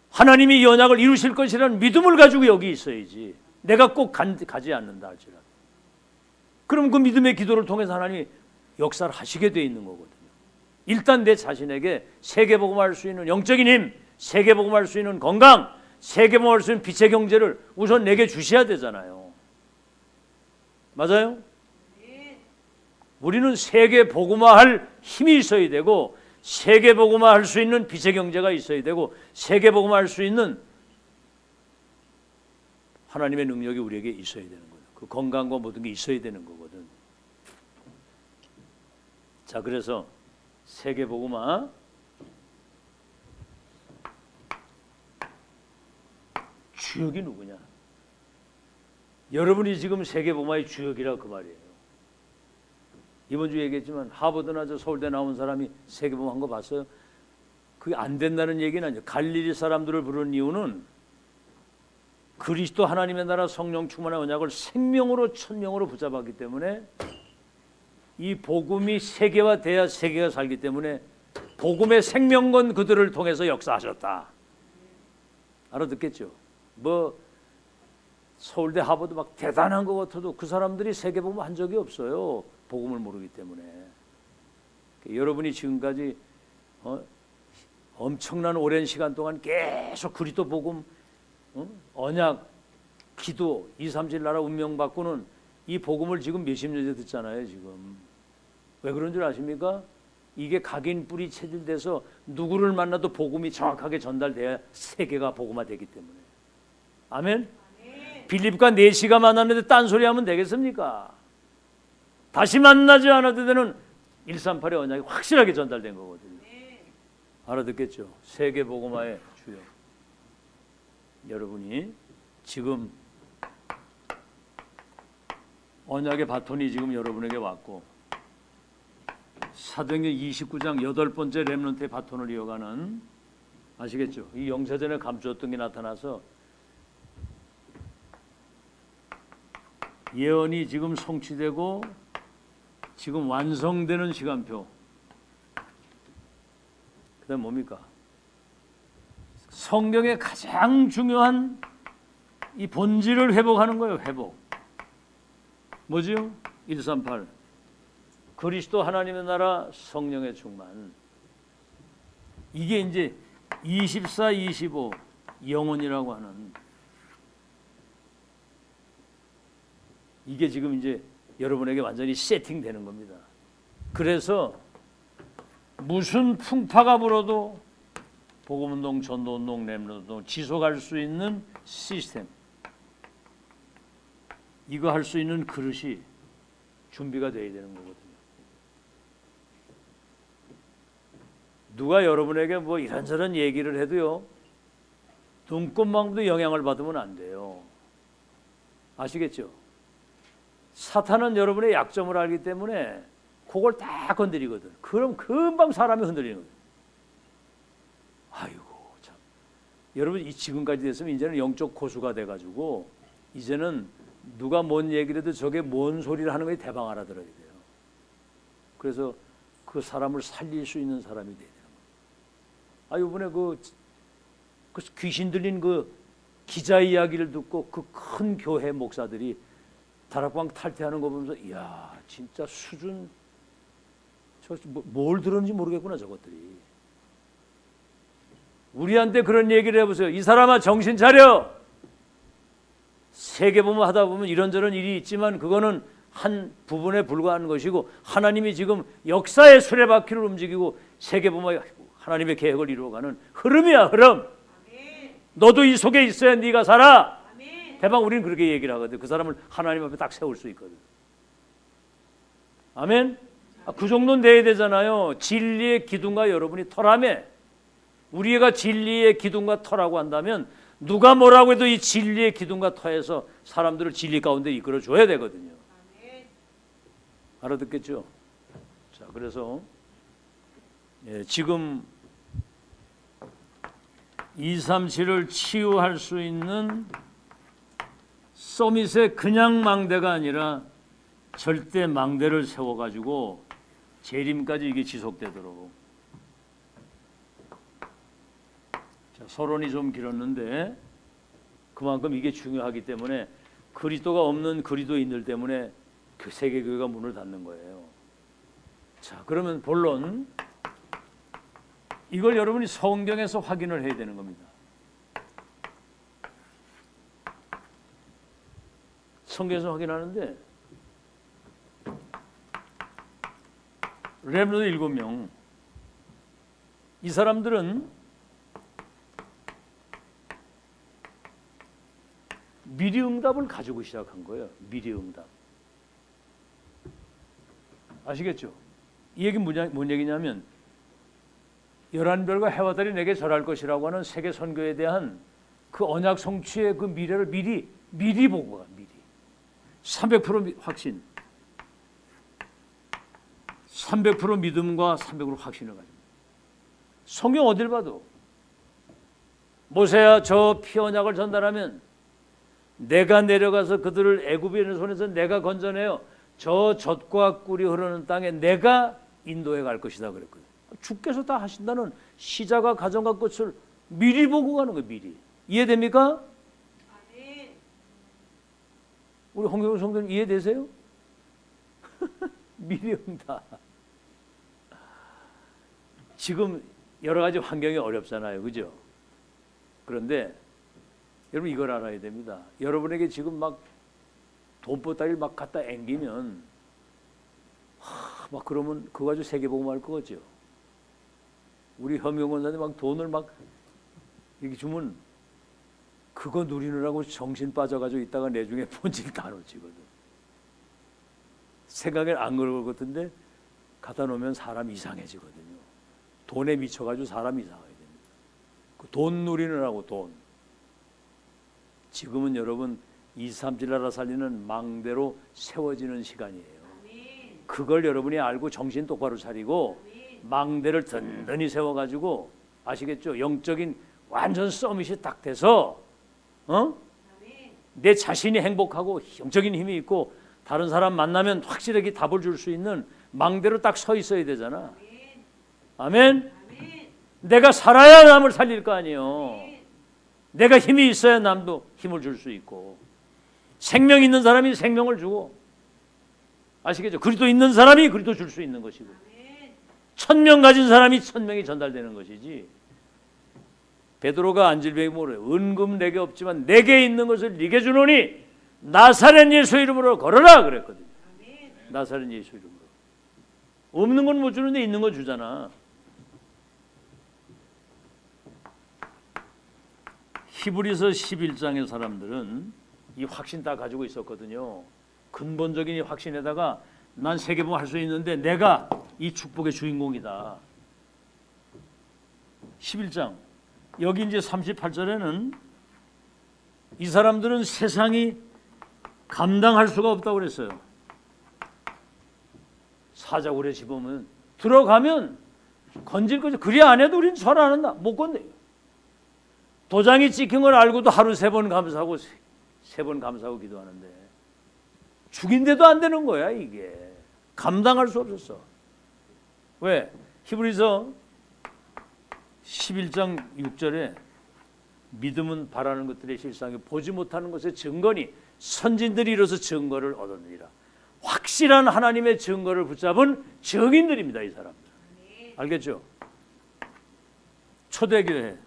하나님이 이 언약을 이루실 것이라는 믿음을 가지고 여기 있어야지. 내가 꼭 가지 않는다 할지라도. 그럼 그 믿음의 기도를 통해서 하나님이 역사를 하시게 돼 있는 거거든요. 일단 내 자신에게 세계복음화할 수 있는 영적인 힘, 세계복음화할 수 있는 건강, 세계복음화할 수 있는 빛의 경제를 우선 내게 주셔야 되잖아요. 맞아요? 우리는 세계복음화할 힘이 있어야 되고 세계복음화할 수 있는 빛의 경제가 있어야 되고 세계복음화할 수 있는 하나님의 능력이 우리에게 있어야 되는 거예요. 그 건강과 모든 게 있어야 되는 거거든. 자, 그래서 세계복음화 주역이 누구냐? 여러분이 지금 세계복음화의 주역이라 그 말이에요. 이번 주에 얘기했지만 하버드나 저 서울대 나온 사람이 세계복음화 한 거 봤어요? 그게 안 된다는 얘기는 아니에요. 갈릴리 사람들을 부르는 이유는 그리스도 하나님의 나라 성령 충만의 언약을 생명으로 천명으로 붙잡았기 때문에 이 복음이 세계화돼야 세계가 살기 때문에 복음의 생명건 그들을 통해서 역사하셨다. 알아듣겠죠? 뭐 서울대 하버드 막 대단한 것 같아도 그 사람들이 세계복음 한 적이 없어요. 복음을 모르기 때문에. 여러분이 지금까지 엄청난 오랜 시간 동안 계속 그리스도 복음, 언약, 기도, 2, 3질 나라 운명 바꾸는 이 복음을 지금 몇십 년째 듣잖아요. 지금 왜 그런 줄 아십니까? 이게 각인 뿌리 체질돼서 누구를 만나도 복음이 정확하게 전달돼야 세계가 복음화되기 때문에. 아멘? 빌립과 네시가 만났는데 딴소리하면 되겠습니까? 다시 만나지 않아도 되는 138의 언약이 확실하게 전달된 거거든요. 알아듣겠죠? 세계 복음화의 주역. 여러분이 지금 언약의 바톤이 지금 여러분에게 왔고 사도행전 29장 8번째 렘넌트의 바톤을 이어가는, 아시겠죠? 이 영세전에 감추었던 게 나타나서 예언이 지금 성취되고 지금 완성되는 시간표. 그 다음 뭡니까? 성경의 가장 중요한 이 본질을 회복하는 거예요. 회복. 뭐지요? 138. 그리스도 하나님의 나라 성령의 충만. 이게 이제 24, 25 영혼이라고 하는, 이게 지금 이제 여러분에게 완전히 세팅되는 겁니다. 그래서 무슨 풍파가 불어도 복음운동, 전도운동, 렘넌트운동 지속할 수 있는 시스템, 이거 할 수 있는 그릇이 준비가 되어야 되는 거거든요. 누가 여러분에게 뭐 이런저런 얘기를 해도요, 눈꽃만큼도 영향을 받으면 안 돼요. 아시겠죠? 사탄은 여러분의 약점을 알기 때문에 그걸 다 건드리거든. 그럼 금방 사람이 흔들리는 거예요. 아이고 참. 여러분 지금까지 됐으면 이제는 영적 고수가 돼가지고 이제는 누가 뭔 얘기를 해도 저게 뭔 소리를 하는 거에 대방 알아들어야 돼요. 그래서 그 사람을 살릴 수 있는 사람이 돼야 되는 거예요. 이번에 그 귀신 들린 그 기자 이야기를 듣고 그 큰 교회 목사들이 다락방 탈퇴하는 거 보면서 이야 진짜 수준 뭘 들었는지 모르겠구나 저것들이. 우리한테 그런 얘기를 해보세요. 이 사람아 정신 차려. 세계보험 하다 보면 이런저런 일이 있지만 그거는 한 부분에 불과한 것이고 하나님이 지금 역사의 수레바퀴를 움직이고 세계보험 하나님의 계획을 이루어가는 흐름이야 흐름. 너도 이 속에 있어야 네가 살아. 대방 우리는 그렇게 얘기를 하거든. 그 사람을 하나님 앞에 딱 세울 수 있거든. 아멘. 그 정도는 돼야 되잖아요. 진리의 기둥과 여러분이 터라며. 우리가 진리의 기둥과 터라고 한다면 누가 뭐라고 해도 이 진리의 기둥과 터에서 사람들을 진리 가운데 이끌어 줘야 되거든요. 알아듣겠죠? 자, 그래서 지금 237을 치유할 수 있는 서밋의 그냥 망대가 아니라 절대 망대를 세워가지고 재림까지 이게 지속되도록. 자, 서론이 좀 길었는데 그만큼 이게 중요하기 때문에 그리스도가 없는 그리스도인들 때문에 그 세계교회가 문을 닫는 거예요. 자, 그러면 본론 이걸 여러분이 성경에서 확인을 해야 되는 겁니다. 성경에서 확인하는데 렘넌트 7명 이 사람들은 미리 응답을 가지고 시작한 거예요. 미리 응답. 아시겠죠? 이 얘기는 뭔 얘기냐면 11별과 해와 달이 내게 절할 것이라고 하는 세계 선교에 대한 그 언약 성취의 그 미래를 미리 보고 가. 미리 300% 확신, 300% 믿음과 300% 확신을 가지고. 성경 어딜 봐도 모세야 저 피언약을 전달하면 내가 내려가서 그들을 애굽인의 손에서 내가 건져내어 저 젖과 꿀이 흐르는 땅에 내가 인도해 갈 것이다 그랬거든. 주께서 다 하신다는 시작과 가정과 끝을 미리 보고 가는 거예요. 미리. 이해됩니까? 아멘. 우리 홍경호 성도님 이해되세요? 미리 응답. 지금 여러 가지 환경이 어렵잖아요. 그죠? 그런데 여러분 이걸 알아야 됩니다. 여러분에게 지금 막 돈보따리를 막 갖다 앵기면 막 그러면 그거 가지고 세계복음할 거죠. 우리 현명 원사님 막 돈을 막 이렇게 주면 그거 누리느라고 정신 빠져가지고 있다가 내중에 본질 다 놓치거든. 생각엔 안 그럴 것 같은데 갖다 놓으면 사람 이상해지거든요. 돈에 미쳐가지고 사람 이상하게 됩니다. 그 돈 누리느라고 돈. 지금은 여러분 237 나라 살리는 망대로 세워지는 시간이에요. 그걸 여러분이 알고 정신 똑바로 차리고 망대를 든든히 세워가지고 아시겠죠? 영적인 완전 서밋이 딱 돼서 내 자신이 행복하고 영적인 힘이 있고 다른 사람 만나면 확실하게 답을 줄 수 있는 망대로 딱 서 있어야 되잖아. 아멘? 내가 살아야 남을 살릴 거 아니에요. 내가 힘이 있어야 남도 힘을 줄 수 있고 생명 있는 사람이 생명을 주고 아시겠죠? 그리스도 있는 사람이 그리스도 줄 수 있는 것이고 1000명 가진 사람이 1000명이 전달되는 것이지. 베드로가 안질병이 뭐래요? 은금 내게 없지만 내게 있는 것을 네게 주노니 나사렛 예수 이름으로 걸어라 그랬거든요. 나사렛 예수 이름으로. 없는 건 못 주는데 있는 거 주잖아. 히브리서 11장의 사람들은 이 확신 다 가지고 있었거든요. 근본적인 이 확신에다가 난 세계복음 할 수 있는데 내가 이 축복의 주인공이다. 11장 여기 이제 38절에는 이 사람들은 세상이 감당할 수가 없다고 그랬어요. 사자굴에 집으면 들어가면 건질 거죠. 그리 안 해도 우리는 절 안 한다. 못 건네요. 도장이 찍힌 걸 알고도 하루 3번 감사하고 3번 감사하고 기도하는데 죽인데도 안 되는 거야. 이게 감당할 수 없었어. 왜? 히브리서 11장 6절에 믿음은 바라는 것들의 실상이 보지 못하는 것의 증거니 선진들이 이로써 증거를 얻었느니라. 확실한 하나님의 증거를 붙잡은 증인들입니다. 이 사람들. 알겠죠? 초대교회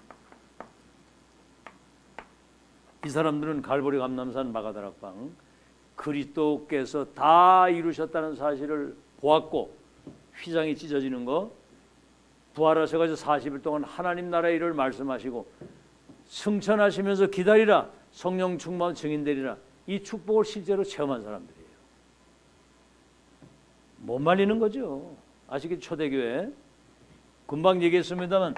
이 사람들은 갈보리 감람산 마가다락방 그리스도께서 다 이루셨다는 사실을 보았고 휘장이 찢어지는 거 부활하셔가지고 40일 동안 하나님 나라의 일을 말씀하시고 승천하시면서 기다리라 성령 충만 증인되리라 이 축복을 실제로 체험한 사람들이에요. 못 말리는 거죠. 아시겠죠? 초대교회 금방 얘기했습니다만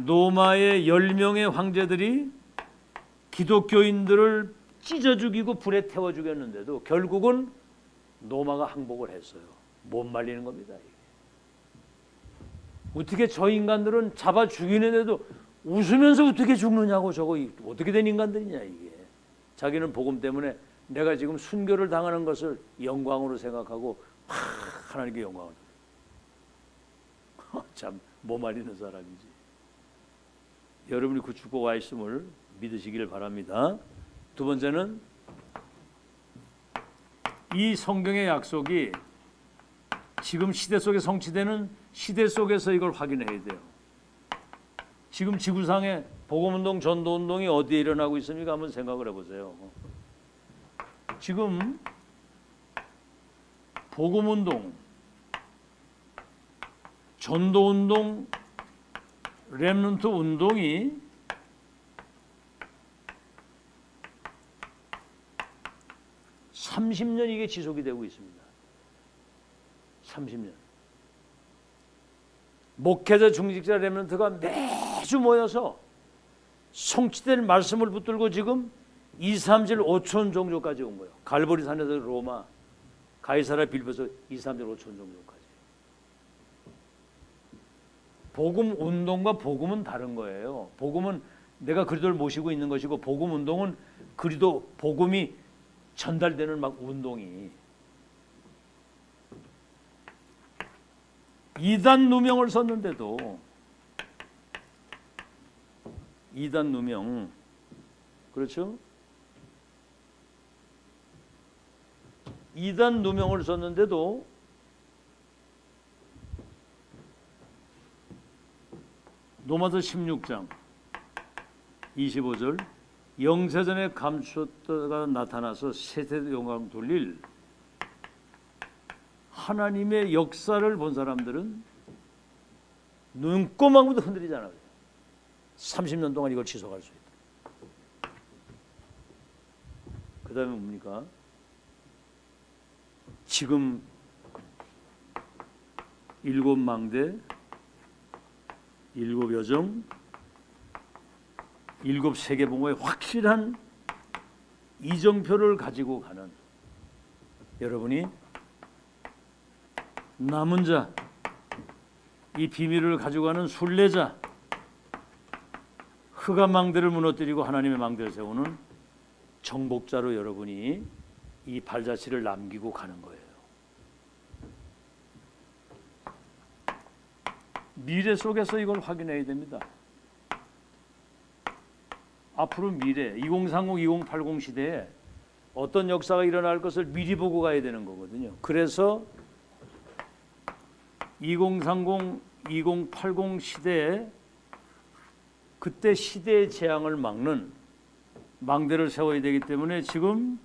로마의 10명의 황제들이 기독교인들을 찢어 죽이고 불에 태워 죽였는데도 결국은 로마가 항복을 했어요. 못 말리는 겁니다. 이게. 어떻게 저 인간들은 잡아 죽이는데도 웃으면서 어떻게 죽느냐고 저거 어떻게 된 인간들이냐 이게. 자기는 복음 때문에 내가 지금 순교를 당하는 것을 영광으로 생각하고 하나님께 영광을 참 못 말리는 사람이지. 여러분이 그 축복 와 있음을 믿으시길 바랍니다. 두 번째는 이 성경의 약속이 지금 시대 속에 성취되는 시대 속에서 이걸 확인해야 돼요. 지금 지구상에 복음운동, 전도운동이 어디에 일어나고 있습니까? 한번 생각을 해보세요. 지금 복음운동, 전도운동, 렘넌트 운동이 (30년) 이게 지속이 되고 있습니다. 30년. 목회자, 중직자, 렘넌트가 매주 모여서 성취될 말씀을 붙들고 지금 2, 3질 5천 종족까지 온 거예요. 갈보리산에서 로마, 가이사라 빌보에서 2, 3질 5천 종족까지. 복음 운동과 복음은 다른 거예요. 복음은 내가 그리스도를 모시고 있는 것이고 복음 운동은 그리스도 복음이 전달되는 막 운동이. 이단 누명을 썼는데도 이단 누명 그렇죠? 이단 누명을 썼는데도 로마서 16장 25절 영세전에 감추었다가 나타나서 세세대 영광 돌릴 하나님의 역사를 본 사람들은 눈꼬망도 흔들리지 않아요. 30년 동안 이걸 지속할 수 있다. 그 다음에 뭡니까? 지금 7망대, 7여정, 7세계봉호의 확실한 이정표를 가지고 가는 여러분이 남은 자, 이 비밀을 가져가는 순례자, 흑암 망대를 무너뜨리고 하나님의 망대를 세우는 정복자로 여러분이 이 발자취를 남기고 가는 거예요. 미래 속에서 이걸 확인해야 됩니다. 앞으로 미래 2030, 2080 시대에 어떤 역사가 일어날 것을 미리 보고 가야 되는 거거든요. 그래서 2030, 2080 시대에 그때 시대의 재앙을 막는 망대를 세워야 되기 때문에 지금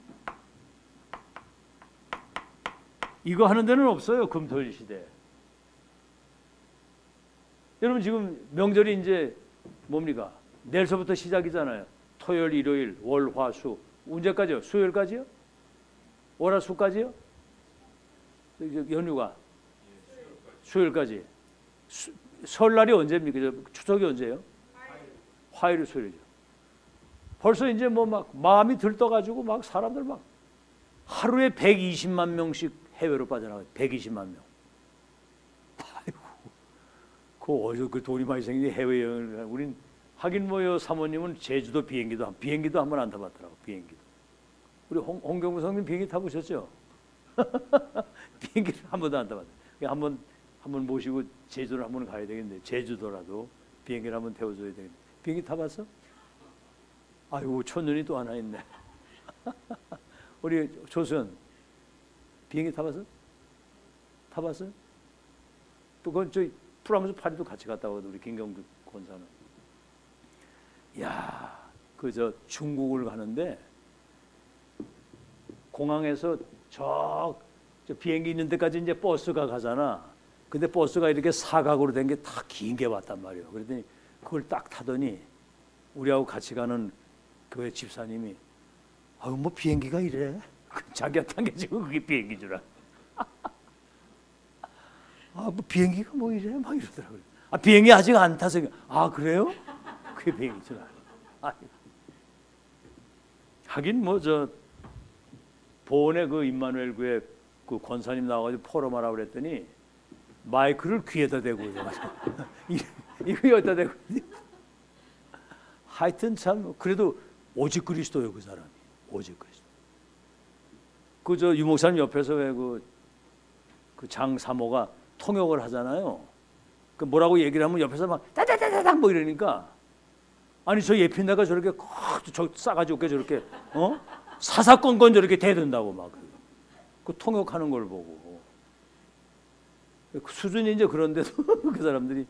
이거 하는 데는 없어요. 금토일 시대. 여러분 지금 명절이 이제 뭡니까? 내일서부터 시작이잖아요. 토요일, 일요일, 월, 화, 수. 언제까지요? 수요일까지요? 월화, 수까지요? 연휴가 수요일까지. 설날이 언제입니까? 추석이 언제예요? 화이트 소리죠. 벌써 이제 뭐 막 마음이 들떠가지고 막 사람들 막 하루에 120만 명씩 해외로 빠져나가요. 120만 명. 아이고, 어디서 그 돈이 많이 생기니 해외여행을 가. 우린 하긴 뭐요, 사모님은 제주도 비행기도 한 번 안 타봤더라고. 비행기도. 우리 홍경무 성님 비행기 타보셨죠? 비행기를 한 번도 안 타봤어요. 한번 모시고 제주를 한번 가야 되겠는데, 제주도라도 비행기를 한번 태워줘야 되겠는데. 비행기 타봤어? 아이고, 천년이 또 하나 있네. 우리 조선 비행기 타봤어? 타봤어요? 또 그건 저희 프랑스 파리도 같이 갔다 오거든, 우리 김경주 권사는. 야, 그 저 중국을 가는데 공항에서 저 비행기 있는 데까지 이제 버스가 가잖아. 근데 버스가 이렇게 사각으로 된 게 다 긴 게 왔단 말이에요. 그랬더니 그걸 딱 타더니 우리하고 같이 가는 교회 집사님이 아유, 뭐 비행기가 이래? 자기가 탄 게 지금 그게 비행기 줄 알아. 아, 뭐 비행기가 뭐 이래? 막 이러더라고요. 아, 비행기 아직 안 타서. 아, 그래요? 그게 비행기 줄 알아. 하긴 뭐 저 보은의 그 임마누엘 교회 그 권사님 나와가지고 포럼하라고 그랬더니 마이크를 귀에다 대고 이거 여기다 대고. 하여튼 참 그래도 오직 그리스도예요, 그 사람이. 오직 그리스도. 그 저 유목사님 옆에서 왜 그 장사모가 통역을 하잖아요. 그 뭐라고 얘기를 하면 옆에서 막 따다다다닥 뭐 이러니까, 아니 저 예핀다가 저렇게 저 싸가지고 저렇게 사사건건 저렇게 대든다고 막 그 통역하는 걸 보고 그 수준이 이제 그런데도 그 사람들이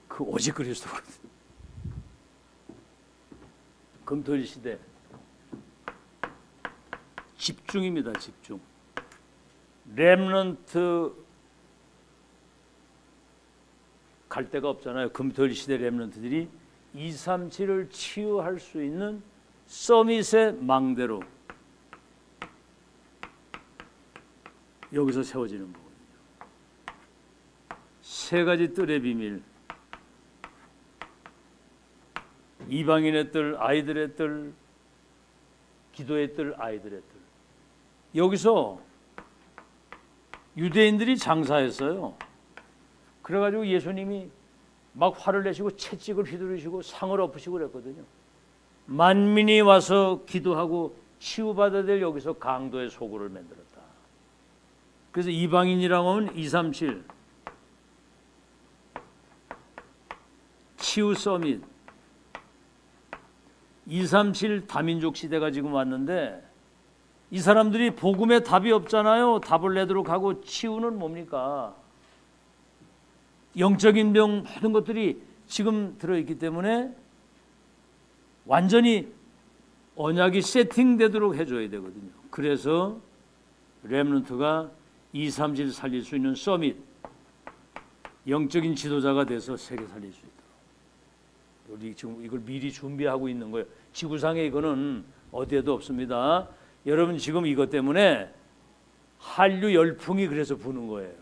그 오직 그리스도거든. 금토일 시대 집중입니다. 집중. 렘넌트 갈 데가 없잖아요. 금토일 시대 렘넌트들이 237을 치유할 수 있는 서밋의 망대로 여기서 세워지는 거거든요. 세 가지 뜰의 비밀. 이방인의 뜰, 아이들의 뜰, 기도의 뜰, 아이들의 뜰. 여기서 유대인들이 장사했어요. 그래가지고 예수님이 막 화를 내시고 채찍을 휘두르시고 상을 엎으시고 그랬거든요. 만민이 와서 기도하고 치유받아야 될 여기서 강도의 소굴을 만들었다. 그래서 이방인이라고 하면 237 치유 서밋, 237 다민족 시대가 지금 왔는데 이 사람들이 복음에 답이 없잖아요. 답을 내도록 하고 치유는 뭡니까? 영적인 병 모든 것들이 지금 들어있기 때문에 완전히 언약이 세팅되도록 해줘야 되거든요. 그래서 렘넌트가 237 살릴 수 있는 서밋, 영적인 지도자가 돼서 세계 살릴 수 있도록. 우리 지금 이걸 미리 준비하고 있는 거예요. 지구상에 이거는 어디에도 없습니다. 여러분 지금 이것 때문에 한류 열풍이 그래서 부는 거예요.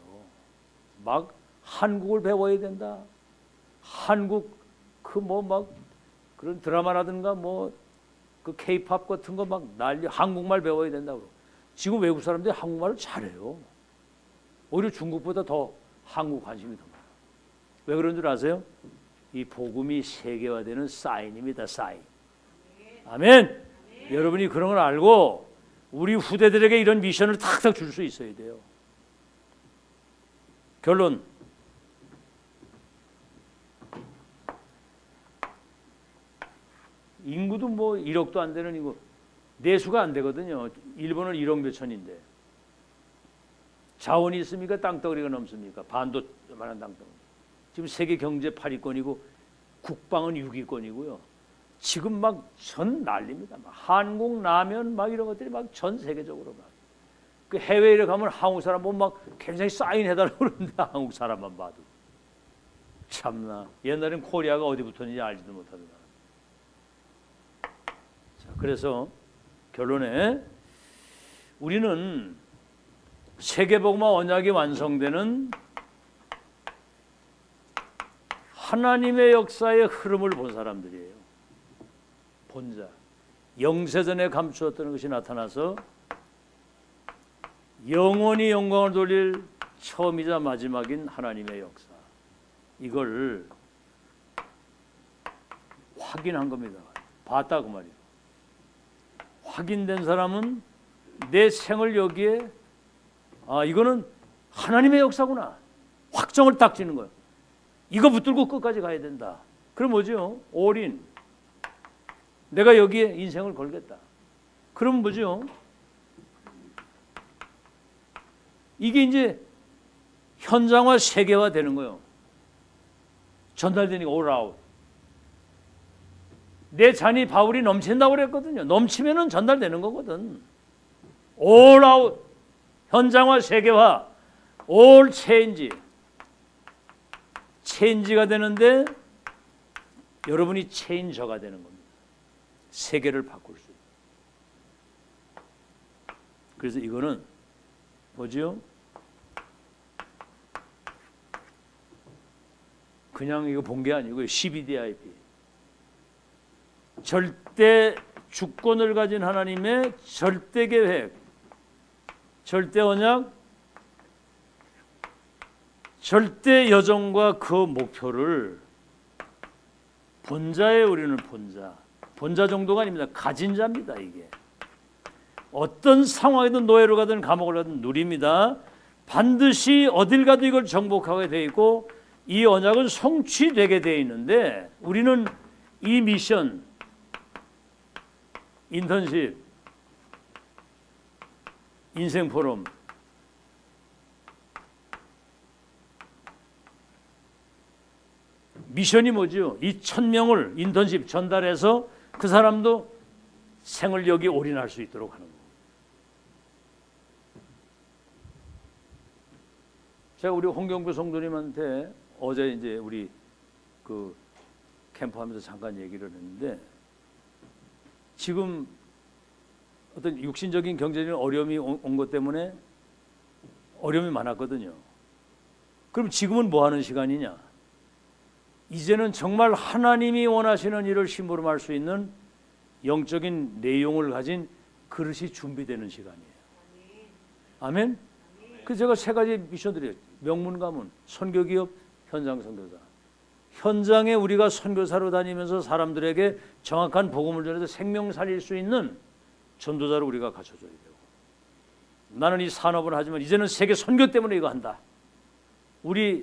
막 한국을 배워야 된다. 한국 그 뭐 막 그런 드라마라든가 뭐 그 K-팝 같은 거 막 난리, 한국말 배워야 된다고. 지금 외국 사람들이 한국말을 잘해요. 오히려 중국보다 더 한국 관심이 더 많아요. 왜 그런 줄 아세요? 이 복음이 세계화되는 사인입니다. 사인. 아멘. 여러분이 그런 걸 알고 우리 후대들에게 이런 미션을 탁탁 줄 수 있어야 돼요. 결론. 인구도 뭐 1억도 안 되는 인구, 내수가 안 되거든요. 일본은 1억 몇천인데 자원이 있습니까? 땅덩어리가 넘습니까? 반도만한 땅덩어리. 지금 세계 경제 8위권이고 국방은 6위권이고요. 지금 막 전 난립니다. 막 한국 라면 막 이런 것들이 막 전 세계적으로 막. 그 해외에 가면 한국 사람 보면 막 굉장히 사인해달라고 그러는데 한국 사람만 봐도 참나. 옛날엔 코리아가 어디 붙었는지 알지도 못하더라. 자, 그래서 결론에 우리는 세계복음화 언약이 완성되는 하나님의 역사의 흐름을 본 사람들이에요. 본자, 영세전에 감추었던 것이 나타나서 영원히 영광을 돌릴 처음이자 마지막인 하나님의 역사, 이걸 확인한 겁니다. 봤다 그 말이에요. 확인된 사람은 내 생을 여기에 이거는 하나님의 역사구나, 확정을 딱 지는 거예요. 이거 붙들고 끝까지 가야 된다. 그럼 뭐죠? 올인. 내가 여기에 인생을 걸겠다. 그럼 뭐죠? 이게 이제 현장화, 세계화 되는 거예요. 전달되니까 all out. 내 잔이 바울이 넘친다고 그랬거든요. 넘치면은 전달되는 거거든. all out. 현장화, 세계화, all change. 체인지가 되는데 여러분이 체인저가 되는 겁니다. 세계를 바꿀 수 있어요. 그래서 이거는 뭐지요? 그냥 이거 본 게 아니고요. CBDIP. 절대 주권을 가진 하나님의 절대 계획, 절대 언약, 절대 여정과 그 목표를 본자에 우리는 본자 정도가 아닙니다. 가진 자입니다. 이게 어떤 상황이든 노예로 가든 감옥을 가든 누립니다. 반드시 어딜 가도 이걸 정복하게 돼 있고 이 언약은 성취되게 돼 있는데 우리는 이 미션, 인턴십, 인생 포럼, 미션이 뭐죠? 이 1000명을 인턴십 전달해서 그 사람도 생을 여기 올인할 수 있도록 하는 거예요. 제가 우리 홍경표 성도님한테 어제 이제 우리 그 캠프하면서 잠깐 얘기를 했는데 지금 어떤 육신적인 경제적인 어려움이 온 것 때문에 어려움이 많았거든요. 그럼 지금은 뭐 하는 시간이냐? 이제는 정말 하나님이 원하시는 일을 심부름할 수 있는 영적인 내용을 가진 그릇이 준비되는 시간이에요. 아멘? 그 제가 세 가지 미션 드려요. 명문 가문, 선교기업, 현장 선교사. 현장에 우리가 선교사로 다니면서 사람들에게 정확한 복음을 전해서 생명 살릴 수 있는 전도자로 우리가 갖춰줘야 되고, 나는 이 산업을 하지만 이제는 세계 선교 때문에 이거 한다.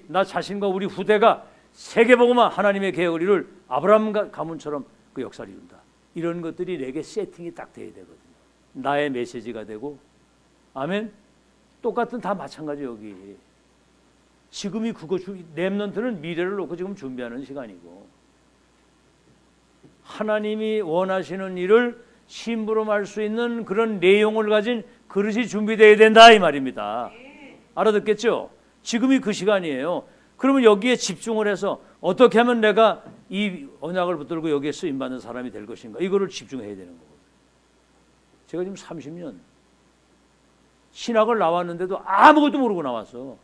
나 자신과 우리 후대가 세계복음화 하나님의 계획을 이룰 아브라함 가문처럼 그 역사를 이룬다. 이런 것들이 내게 세팅이 딱 돼야 되거든요. 나의 메시지가 되고, 아멘. 똑같은 다 마찬가지. 여기 지금이 그거 렘넌트는 미래를 놓고 지금 준비하는 시간이고, 하나님이 원하시는 일을 심부름할 수 있는 그런 내용을 가진 그릇이 준비되어야 된다 이 말입니다. 알아듣겠죠? 지금이 그 시간이에요. 그러면 여기에 집중을 해서 어떻게 하면 내가 이 언약을 붙들고 여기에 쓰임받는 사람이 될 것인가, 이거를 집중해야 되는 거거든요. 제가 지금 30년 신학을 나왔는데도 아무것도 모르고 나왔어.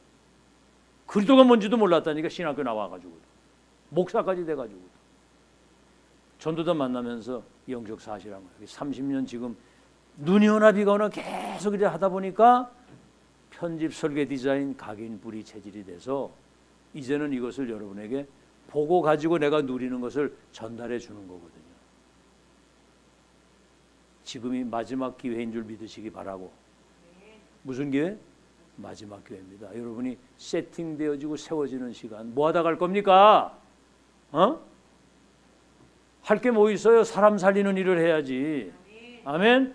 그리스도가 뭔지도 몰랐다니까. 신학교 나와가지고 목사까지 돼가지고 전도자 만나면서 영적 사실한 거예요. 30년 지금 눈이 오나 비가 오나 계속 이제 하다 보니까 편집, 설계, 디자인, 각인, 뿌리, 체질이 돼서 이제는 이것을 여러분에게 보고 가지고 내가 누리는 것을 전달해 주는 거거든요. 지금이 마지막 기회인 줄 믿으시기 바라고. 무슨 기회? 마지막 기회입니다. 여러분이 세팅되어지고 세워지는 시간. 뭐 하다 갈 겁니까? 할 게 뭐 있어요? 사람 살리는 일을 해야지. 아멘.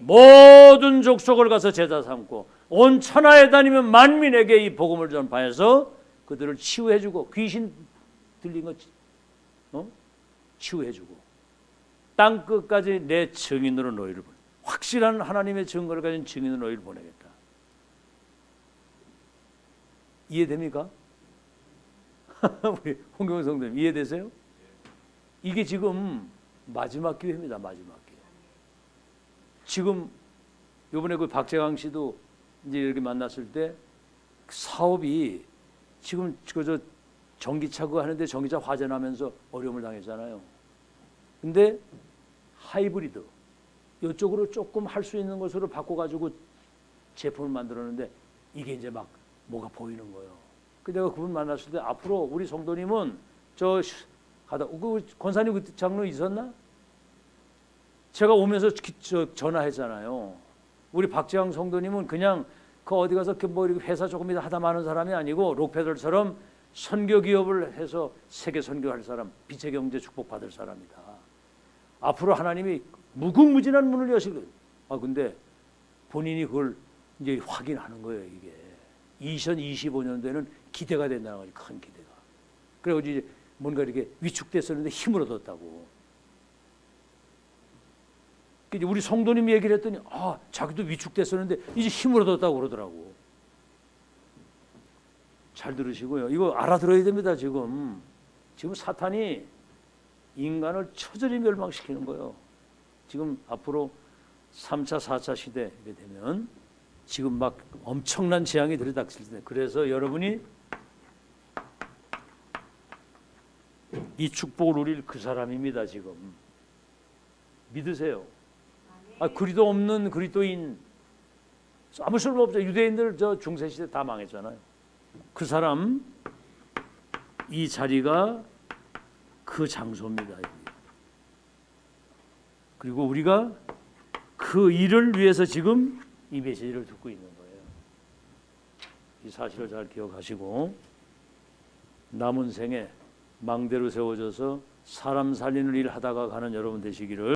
모든 족속을 가서 제자 삼고 온 천하에 다니면 만민에게 이 복음을 전파해서 그들을 치유해주고, 귀신 들린 거 치유해주고, 땅 끝까지 내 증인으로 너희를 보내. 확실한 하나님의 증거를 가진 증인으로 너희를 보내겠다. 이해됩니까? 우리 홍경호 성도님 이해되세요? 이게 지금 마지막 기회입니다. 마지막 기회. 지금 이번에 그 박재강 씨도 이제 이렇게 만났을 때 사업이 지금 그저 전기차 그거 하는데 전기차 화재 나면서 어려움을 당했잖아요. 근데 하이브리드 이쪽으로 조금 할 수 있는 것으로 바꿔가지고 제품을 만들었는데 이게 이제 막 뭐가 보이는 거예요. 그 내가 그분 만났을 때 앞으로 우리 성도님은 가다 그 권사님 그때 장로 있었나? 제가 오면서 전화했잖아요. 우리 박재왕 성도님은 그냥 그 어디 가서 뭐 이렇게 회사 조금 하다 마는 사람이 아니고 록페더처럼 선교 기업을 해서 세계 선교할 사람, 빛의 경제 축복 받을 사람이다. 앞으로 하나님이 무궁무진한 문을 여시거든. 근데 본인이 그걸 이제 확인하는 거예요. 이게 2025년도에는 기대가 된다는 거지. 큰 기대가. 그리고 이제 뭔가 이렇게 위축됐었는데 힘을 얻었다고. 이제 우리 성도님 얘기를 했더니 자기도 위축됐었는데 이제 힘을 얻었다고 그러더라고. 잘 들으시고요. 이거 알아들어야 됩니다. 지금 사탄이 인간을 처절히 멸망시키는 거예요. 지금 앞으로 3차, 4차 시대에 되면 지금 막 엄청난 재앙이 들이닥칠 때, 그래서 여러분이 이 축복을 누릴 그 사람입니다. 지금 믿으세요. 그리도 없는 그리스도인 아무 소용 없죠. 유대인들 저 중세 시대 다 망했잖아요. 그 사람 이 자리가 그 장소입니다. 그리고 우리가 그 일을 위해서 지금 이 메시지를 듣고 있는 거예요. 이 사실을 잘 기억하시고 남은 생에 망대로 세워져서 사람 살리는 일 하다가 가는 여러분 되시기를